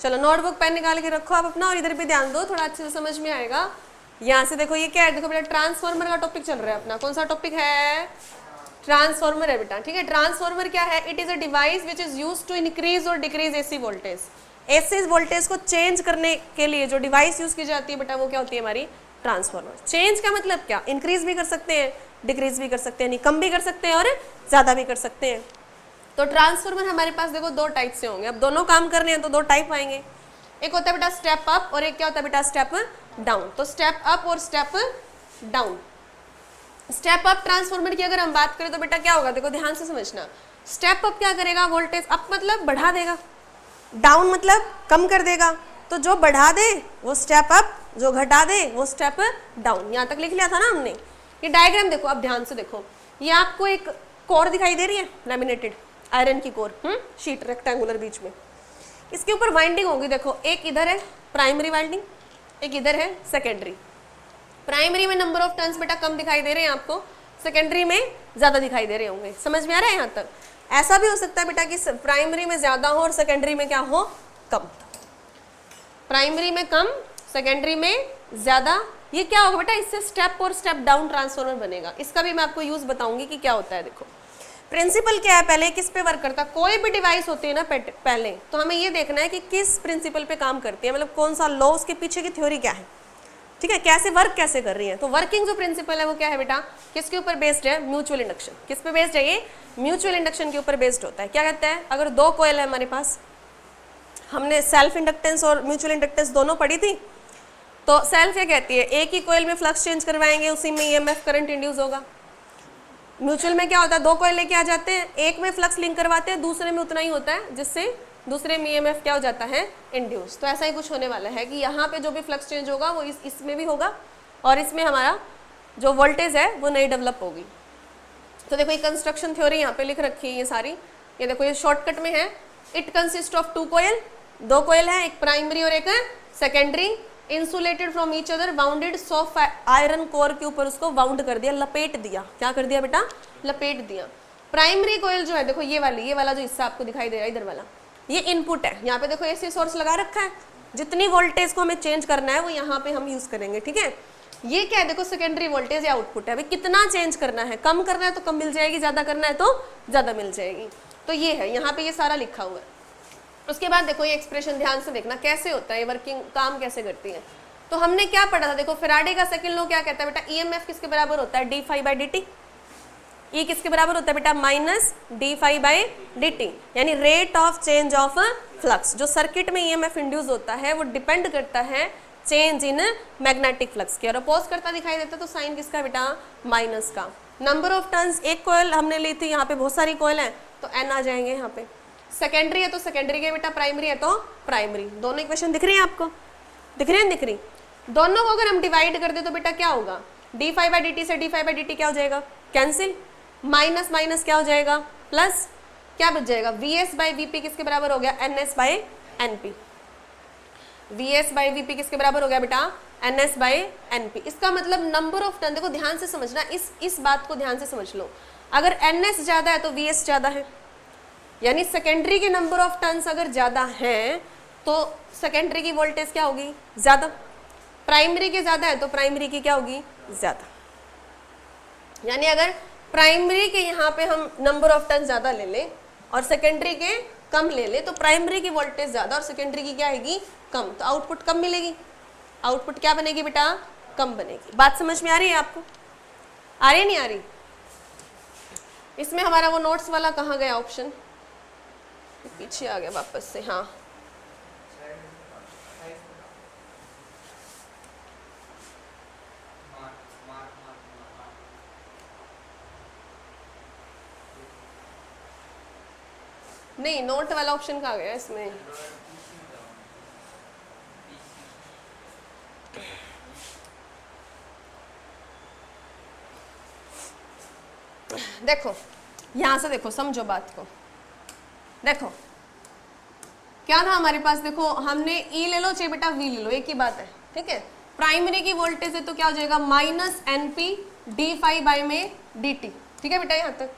चलो notebook pen निकाल के रखो आप अपना और इधर भी ध्यान दो, थोड़ा अच्छे से समझ में आएगा। यहाँ से देखो ये क्या है, देखो बेटा ट्रांसफार्मर का टॉपिक चल रहा है अपना। कौन सा टॉपिक है? ट्रांसफार्मर है बेटा, ठीक है। ट्रांसफार्मर क्या है? It is a device which is used to increase और decrease AC voltage. AC voltage को चेंज करने के लिए जो डिवाइस यूज की जाती है बेटा वो क्या होती है हमारी? ट्रांसफार्मर। चेंज का मतलब क्या? इंक्रीज भी कर सकते हैं, डिक्रीज भी कर सकते हैं, यानी कम भी कर सकते हैं और ज्यादा भी कर सकते हैं। तो ट्रांसफार्मर हमारे पास देखो दो टाइप से होंगे। अब दोनों काम करने हैं तो दो टाइप आएंगे। एक होता है बेटा स्टेप अप और एक क्या होता है बेटा स्टेप डाउन। तो स्टेप अप और step down. Step up transformer की अगर हम बात करें तो बेटा क्या होगा, देखो ध्यान से समझना। स्टेप अप क्या करेगा? वोल्टेज अप मतलब बढ़ा देगा, डाउन मतलब कम कर देगा। तो जो बढ़ा दे वो स्टेप अप, जो घटा दे वो स्टेप डाउन। यहाँ तक लिख लिया था ना हमने। ये डायग्राम देखो, अब ध्यान से देखो। ये आपको एक कोर दिखाई दे रही है, लैमिनेटेड आयरन की कोर, शीट रेक्टेंगुलर बीच में। इसके ऊपर वाइंडिंग होगी, देखो एक इधर है प्राइमरी वाइंडिंग, एक इधर है सेकेंडरी। प्राइमरी में नंबर ऑफ टर्न्स बेटा कम दिखाई दे रहे हैं आपको, सेकेंडरी में ज्यादा दिखाई दे रहे होंगे। समझ में आ रहा है यहाँ तक? ऐसा भी हो सकता है बेटा कि प्राइमरी में ज्यादा हो और सेकेंडरी में क्या हो? कम। प्राइमरी में कम, सेकेंडरी में ज्यादा। ये क्या होगा बेटा? इससे स्टेप और स्टेप डाउन ट्रांसफार्मर बनेगा। इसका भी मैं आपको यूज बताऊंगी कि क्या होता है। देखो प्रिंसिपल क्या है, पहले किस पे वर्क करता है? कोई भी डिवाइस होती है ना पहले तो हमें ये देखना है कि किस प्रिंसिपल पे काम करती है, मतलब कौन सा लॉ, उसके पीछे की थ्योरी क्या है, ठीक है, कैसे वर्क कैसे कर रही है। तो वर्किंग जो प्रिंसिपल है वो क्या है बेटा? किसके ऊपर बेस्ड है? Mutual induction. किस पे बेस्ड है ये? म्यूचुअल इंडक्शन के ऊपर बेस्ड होता है। क्या कहता है? अगर दो कॉइल है हमारे पास, हमने सेल्फ इंडक्टेंस और म्यूचुअल इंडक्टेंस दोनों पढ़ी थी। तो सेल्फ ये कहती है एक ही कॉइल में फ्लक्स चेंज करवाएंगे, उसी में ईएमएफ करंट इंड्यूस होगा। म्यूचुअल में क्या होता है? दो कॉइल लेके आ जाते हैं, एक में फ्लक्स लिंक करवाते हैं, दूसरे में उतना ही होता है जिससे दूसरे में ईएमएफ क्या हो जाता है? इंड्यूस। तो ऐसा ही कुछ होने वाला है कि यहाँ पे जो भी फ्लक्स चेंज होगा वो इसमें भी होगा और इसमें हमारा जो वोल्टेज है वो नई डेवलप होगी। तो देखो ये कंस्ट्रक्शन थ्योरी यहाँ पे लिख रखी है ये सारी। ये देखो ये शॉर्टकट में है। It consist of two coil, दो कॉइल है, एक प्राइमरी और एक secondary, insulated from each other, bounded soft iron core के ऊपर उसको बाउंड कर दिया, लपेट दिया। क्या कर दिया बेटा? लपेट दिया। प्राइमरी कॉइल जो है देखो ये वाला जो हिस्सा आपको दिखाई दे रहा है इधर वाला, ये इनपुट है। यहाँ पे देखो एसी सोर्स लगा रखा है, जितनी वोल्टेज को हमें चेंज करना है वो यहाँ पे हम यूज करेंगे, ठीक है। ये क्या है? देखो सेकेंडरी वोल्टेज या आउटपुट है। भाई कितना चेंज करना है? कम करना है तो कम मिल जाएगी, ज्यादा करना है तो ज्यादा मिल जाएगी। तो ये है, यहाँ पे ये सारा लिखा हुआ है। उसके बाद देखो ये एक्सप्रेशन ध्यान से देखना कैसे होता है, ये वर्किंग काम कैसे करती है। तो हमने क्या पढ़ा था? देखो फैराडे का सेकंड लॉ क्या कहता है बेटा? ईएमएफ किसके बराबर होता है? D phi by d t. E किसके बराबर होता है बेटा? Minus d phi by d t, यानी rate of change of flux. जो सर्किट में ईएमएफ इंड्यूस होता है वो डिपेंड करता है चेंज इन मैग्नेटिक फ्लक्स के। और अपोज करता दिखाई देता तो साइन किसका बेटा? माइनस का। नंबर ऑफ टर्न्स, एक कॉइल हमने ली थी, यहाँ पे बहुत सारी कॉइल है तो एन आ जाएंगे यहाँ पे। सेकेंडरी है तो सेकेंडरी के बेटा, प्राइमरी है तो प्राइमरी। दोनों इक्वेशन दिख रही है आपको? दिख रही है? दिख रही। दोनों को अगर हम डिवाइड कर दे तो बेटा क्या होगा? D phi by d t से d phi by d t क्या हो जाएगा? कैंसिल। माइनस माइनस क्या हो जाएगा? प्लस। क्या बच जाएगा? V S by V P किसके बराबर हो गया? N S by N P. V S by V P किसके बराबर हो गया बेटा? N S by N P. इसका मतलब नंबर ऑफ टर्न, देखो ध्यान से समझना, इस बात को ध्यान से समझ लो। अगर एन एस ज्यादा है तो वी एस ज्यादा है, यानी सेकेंडरी के नंबर ऑफ टर्न्स अगर ज्यादा हैं तो सेकेंडरी की वोल्टेज क्या होगी? ज्यादा। प्राइमरी के ज्यादा है तो प्राइमरी की क्या होगी? ज्यादा। यानी अगर प्राइमरी के यहाँ पे हम नंबर ऑफ टर्न ज्यादा ले लें और सेकेंडरी के कम ले ले तो प्राइमरी की वोल्टेज ज्यादा और सेकेंडरी की क्या आएगी? कम। तो आउटपुट कम मिलेगी। आउटपुट क्या बनेगी बेटा? कम बनेगी। बात समझ में आ रही है आपको? आ रही नहीं आ रही? इसमें हमारा वो नोट्स वाला कहाँ गया ऑप्शन? पीछे आ गया वापस से। हाँ नहीं, नोट वाला ऑप्शन कहाँ गया इसमें? देखो यहां से देखो, समझो बात को। देखो क्या था हमारे पास? देखो हमने ई ले लो चाहे बेटा वी ले लो, एक ही बात है, ठीक है। प्राइमरी की वोल्टेज है तो क्या हो जाएगा? Minus N P D phi by में डी टी, ठीक है बेटा यहाँ तक।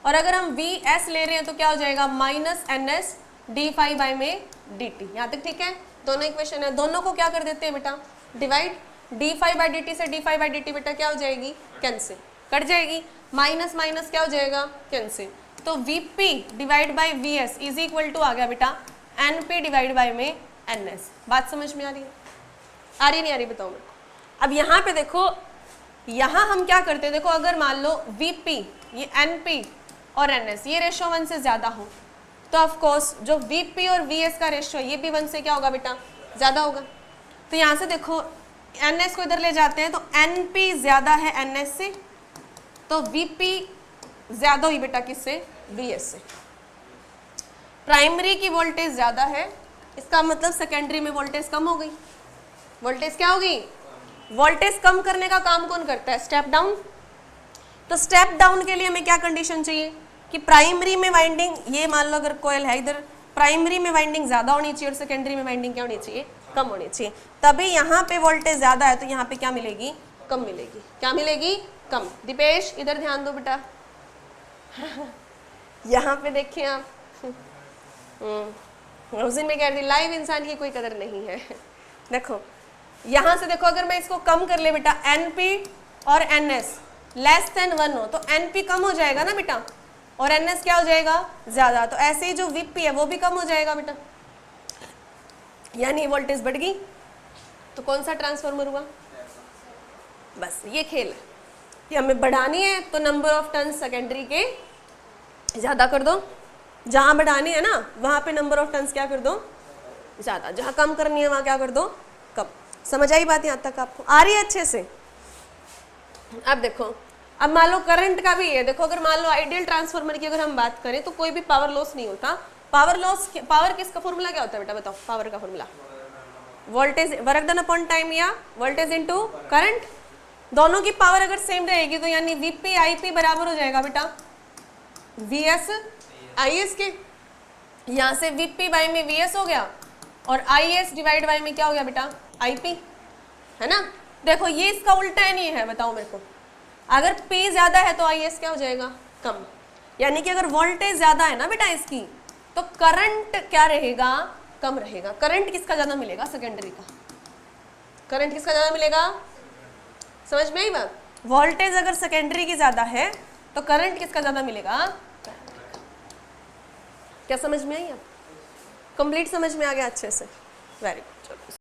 और अगर हम वी एस ले रहे हैं तो क्या हो जाएगा? Minus N S D phi by में dt। यहाँ तक ठीक है, दोनों इक्वेशन है, दोनों को क्या कर देते हैं बेटा, डिवाइड। d5/dt से d5/dt बेटा क्या हो जाएगी, कैंसिल, कट जाएगी, माइनस माइनस क्या हो जाएगा, कैंसिल। तो vp divide by vs is equal to आ गया बेटा np डिवाइड बाई में ns। बात समझ में आ रही है, आ रही नहीं आ रही बताओ मेरे को। अब यहाँ पे देखो, यहाँ हम क्या करते हैं, देखो अगर मान लो vp ये np और ns ये रेशो 1 से ज्यादा हो तो ऑफ कोर्स जो vp और vs का रेशो ये भी 1 से क्या होगा बेटा, ज्यादा होगा। तो यहाँ से देखो ns को इधर ले जाते हैं तो np ज्यादा है ns से, तो vp ज्यादा हुई बेटा किससे, vs से। प्राइमरी की वोल्टेज ज्यादा है, इसका मतलब सेकेंडरी में वोल्टेज कम हो गई। वोल्टेज क्या होगी, वोल्टेज कम करने का काम कौन करता है, स्टेप डाउन। तो स्टेप डाउन के लिए हमें क्या कंडीशन चाहिए कि प्राइमरी में वाइंडिंग, ये मान लो अगर कोयल है इधर, प्राइमरी में वाइंडिंग ज्यादा होनी चाहिए और सेकेंडरी में वाइंडिंग क्या होनी चाहिए, कम होनी चाहिए। तभी यहाँ पे वोल्टेज ज्यादा है तो यहाँ पे क्या मिलेगी, कम मिलेगी। क्या मिलेगी, कम। दीपेश इधर ध्यान दो बेटा यहाँ पे देखिए आप उस दिन में कह रही थी लाइव इंसान की कोई कदर नहीं है देखो यहाँ से देखो, अगर मैं इसको कम कर ले बेटा, NP और NS लेस देन 1 हो तो NP कम हो जाएगा ना बेटा, और NS क्या हो जाएगा, ज्यादा। तो ऐसे ही जो VP है वो भी कम हो जाएगा बेटा, यानी वोल्टेज बढ़ गई। तो कौन सा ट्रांसफार्मर हुआ, बस ये खेल है कि हमें बढ़ानी है तो नंबर ऑफ टर्न्स सेकेंडरी के ज्यादा कर दो, जहां बढ़ानी है ना वहां पे नंबर ऑफ टर्न्स क्या कर दो, ज्यादा, जहां कम करनी है वहां क्या कर दो, कम। समझ आई बात, यहाँ तक आपको आ रही है अच्छे से। अब देखो, अब मान लो करंट का भी है, देखो अगर मान लो आइडियल ट्रांसफार्मर की अगर हम बात करें तो कोई भी पावर लॉस नहीं होता। पावर किसका फॉर्मूला क्या होता है बेटा, बताओ। पावर का formula voltage work done upon time या वोल्टेज इनटू करंट। दोनों की पावर अगर सेम रहेगी तो यानी VP IP बराबर हो जाएगा बेटा VS IS के। यहाँ से VP बाई में VS हो गया और IS डिवाइड बाई में क्या हो गया बेटा IP, है ना। देखो ये इसका उल्टा नहीं है, बताओ मेरे को। अगर P ज्यादा है तो IS क्या हो जाएगा, कम। यानी कि अगर वोल्टेज ज्यादा है ना बेटा इसकी तो करंट क्या रहेगा, कम रहेगा। करंट किसका ज्यादा मिलेगा, सेकेंडरी का। करंट किसका ज्यादा मिलेगा, समझ में आई बात। वोल्टेज अगर सेकेंडरी की ज्यादा है तो करंट किसका ज्यादा मिलेगा, क्या समझ में आई। अब कंप्लीट समझ में आ गया अच्छे से, वेरी गुड।